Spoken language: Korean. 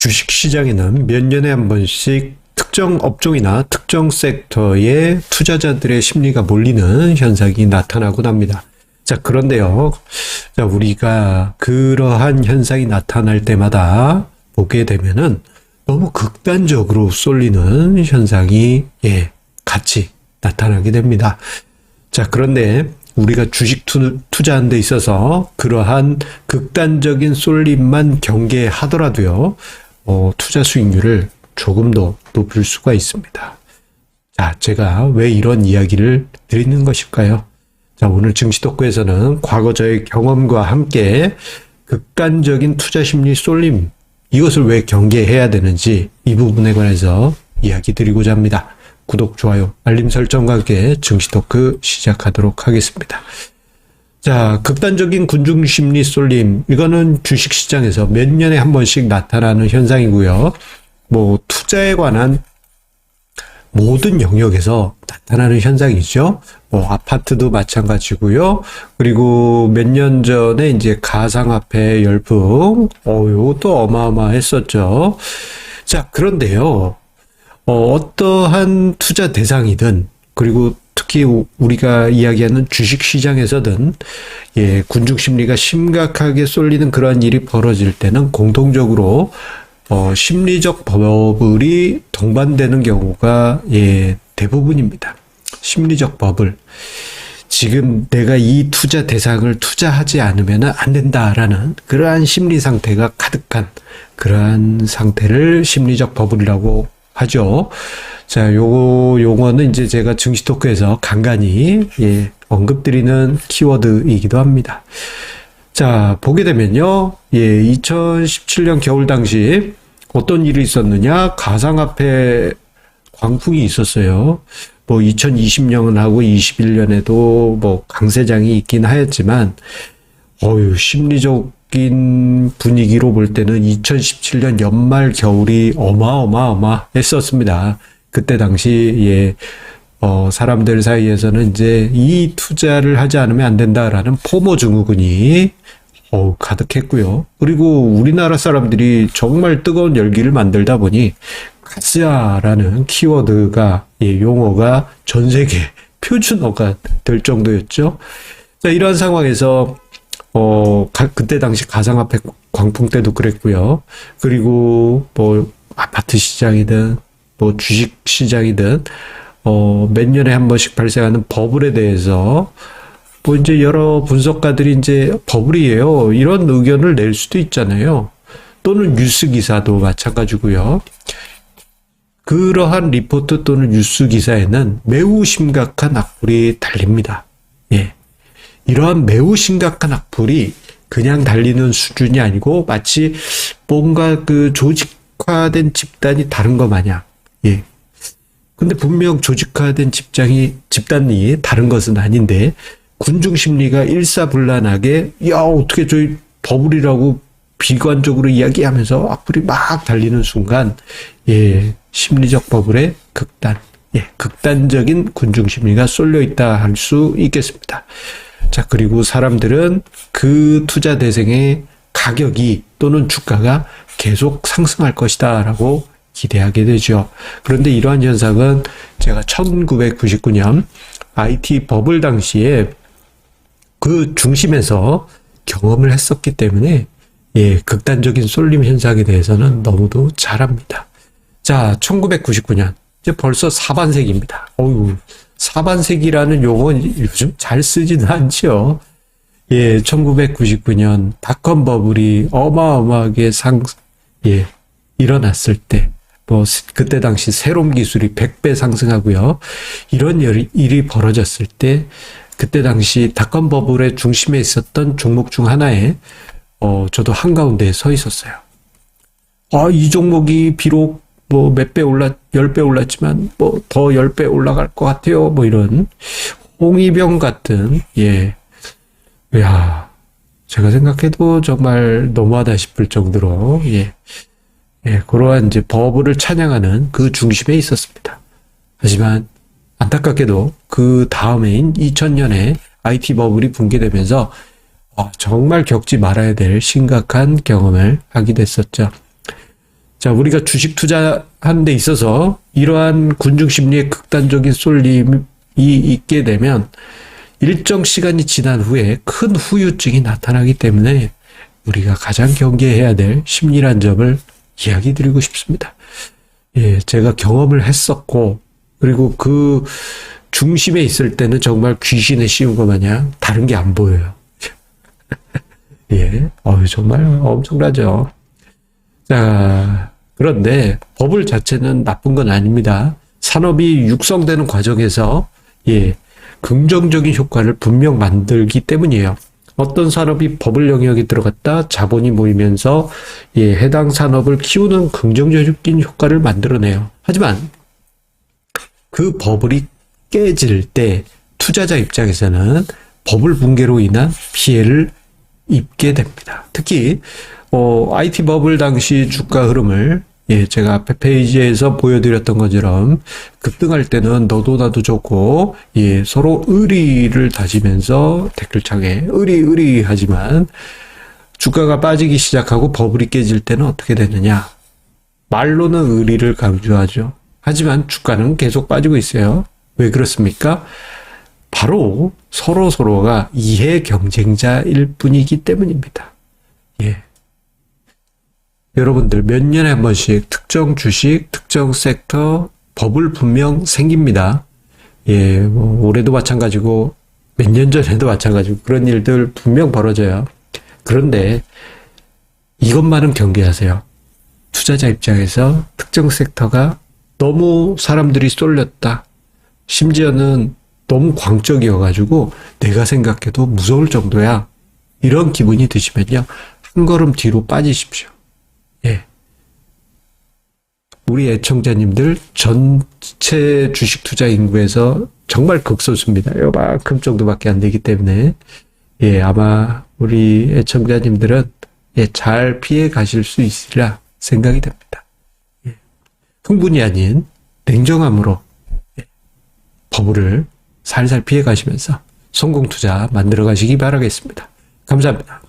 주식시장에는 몇 년에 한 번씩 특정 업종이나 특정 섹터에 투자자들의 심리가 몰리는 현상이 나타나곤 합니다. 자, 그런데요. 자, 우리가 그러한 현상이 나타날 때마다 보게 되면은 너무 극단적으로 쏠리는 현상이 같이 나타나게 됩니다. 자, 그런데 우리가 주식 투자하는 데 있어서 그러한 극단적인 쏠림만 경계하더라도요. 투자 수익률을 조금 더 높일 수가 있습니다. 자, 제가 왜 이런 이야기를 드리는 것일까요? 자, 오늘 증시토크에서는 과거 저의 경험과 함께 극단적인 투자 심리 쏠림, 이것을 왜 경계해야 되는지 이 부분에 관해서 이야기 드리고자 합니다. 구독, 좋아요, 알림 설정과 함께 증시토크 시작하도록 하겠습니다. 자, 극단적인 군중심리 쏠림, 이거는 주식시장에서 몇 년에 한 번씩 나타나는 현상이고요. 투자에 관한 모든 영역에서 나타나는 현상이죠. 아파트도 마찬가지고요. 그리고 몇 년 전에 이제 가상화폐 열풍, 이것도 어마어마했었죠. 자, 그런데요. 어떠한 투자 대상이든, 그리고 특히 우리가 이야기하는 주식시장에서든, 군중심리가 심각하게 쏠리는 그러한 일이 벌어질 때는 공통적으로 심리적 버블이 동반되는 경우가 대부분입니다. 심리적 버블. 지금 내가 이 투자 대상을 투자하지 않으면 안 된다라는 그러한 심리 상태가 가득한 그러한 상태를 심리적 버블이라고 하죠. 자, 요 용어는 이제 제가 증시토크에서 간간히 언급드리는 키워드이기도 합니다. 자, 보게 되면요. 2017년 겨울 당시 어떤 일이 있었느냐? 가상화폐 광풍이 있었어요. 2020년하고 21년에도 강세장이 있긴 하였지만, 심리적인 분위기로 볼 때는 2017년 연말 겨울이 어마어마했었습니다. 그때 당시, 사람들 사이에서는 이제 이 투자를 하지 않으면 안 된다라는 포모 증후군이 가득했고요. 그리고 우리나라 사람들이 정말 뜨거운 열기를 만들다 보니 가짜라는 키워드가 용어가 전 세계 표준어가 될 정도였죠. 자, 이러한 상황에서 그때 당시 가상화폐 광풍 때도 그랬고요. 그리고 아파트 시장이든 주식 시장이든 몇 년에 한 번씩 발생하는 버블에 대해서 이제 여러 분석가들이 이제 버블이에요, 이런 의견을 낼 수도 있잖아요. 또는 뉴스 기사도 마찬가지고요. 그러한 리포트 또는 뉴스 기사에는 매우 심각한 악플이 달립니다. 이러한 매우 심각한 악플이 그냥 달리는 수준이 아니고 마치 뭔가 조직화된 집단이 다른 것 마냥. 근데 분명 조직화된 집단이 다른 것은 아닌데, 군중심리가 일사불란하게, 어떻게 저희 버블이라고 비관적으로 이야기하면서 악플이 막 달리는 순간, 심리적 버블의 극단적인 군중심리가 쏠려있다 할 수 있겠습니다. 자, 그리고 사람들은 그 투자 대상의 가격이 또는 주가가 계속 상승할 것이다 라고 기대하게 되죠. 그런데 이러한 현상은 제가 1999년 IT 버블 당시에 그 중심에서 경험을 했었기 때문에 극단적인 쏠림 현상에 대해서는 너무도 잘 압니다. 자, 1999년 이제 벌써 4반세기입니다. 사반세기라는 용어는 요즘 잘 쓰지는 않죠. 1999년 닷컴 버블이 어마어마하게 일어났을 때, 그때 당시 세롬 기술이 100배 상승하고요. 이런 일이 벌어졌을 때, 그때 당시 닷컴 버블의 중심에 있었던 종목 중 하나에, 저도 한가운데에 서 있었어요. 이 종목이 비록 몇 배 10배 올랐지만, 더 10배 올라갈 것 같아요. 이런, 홍위병 같은, 제가 생각해도 정말 너무하다 싶을 정도로, 그러한 이제 버블을 찬양하는 그 중심에 있었습니다. 하지만, 안타깝게도 그 다음해인 2000년에 IT 버블이 붕괴되면서, 정말 겪지 말아야 될 심각한 경험을 하게 됐었죠. 자, 우리가 주식 투자하는 데 있어서 이러한 군중 심리의 극단적인 쏠림이 있게 되면 일정 시간이 지난 후에 큰 후유증이 나타나기 때문에 우리가 가장 경계해야 될 심리란 점을 이야기 드리고 싶습니다. 예, 제가 경험을 했었고, 그리고 그 중심에 있을 때는 정말 귀신에 씌운 것 마냥 다른 게 안 보여요. 예, 정말 엄청나죠. 자, 그런데 버블 자체는 나쁜 건 아닙니다. 산업이 육성되는 과정에서, 예, 긍정적인 효과를 분명 만들기 때문이에요. 어떤 산업이 버블 영역에 들어갔다 자본이 모이면서 해당 산업을 키우는 긍정적인 효과를 만들어내요. 하지만 그 버블이 깨질 때 투자자 입장에서는 버블 붕괴로 인한 피해를 입게 됩니다. 특히 IT 버블 당시 주가 흐름을 제가 앞에 페이지에서 보여드렸던 것처럼 급등할 때는 너도 나도 좋고 서로 의리를 다지면서 댓글창에 의리 하지만 주가가 빠지기 시작하고 버블이 깨질 때는 어떻게 되느냐. 말로는 의리를 강조하죠. 하지만 주가는 계속 빠지고 있어요. 왜 그렇습니까? 바로 서로가 이해 경쟁자일 뿐이기 때문입니다. 예. 여러분들 몇 년에 한 번씩 특정 주식, 특정 섹터 버블 분명 생깁니다. 예, 올해도 마찬가지고 몇 년 전에도 마찬가지고 그런 일들 분명 벌어져요. 그런데 이것만은 경계하세요. 투자자 입장에서 특정 섹터가 너무 사람들이 쏠렸다. 심지어는 너무 광적이어가지고 내가 생각해도 무서울 정도야. 이런 기분이 드시면요. 한 걸음 뒤로 빠지십시오. 예. 우리 애청자님들 전체 주식 투자 인구에서 정말 극소수입니다. 요만큼 정도밖에 안 되기 때문에 아마 우리 애청자님들은 잘 피해 가실 수 있으리라 생각이 됩니다. 흥분이 아닌 냉정함으로 버블을 살살 피해 가시면서 성공 투자 만들어 가시기 바라겠습니다. 감사합니다.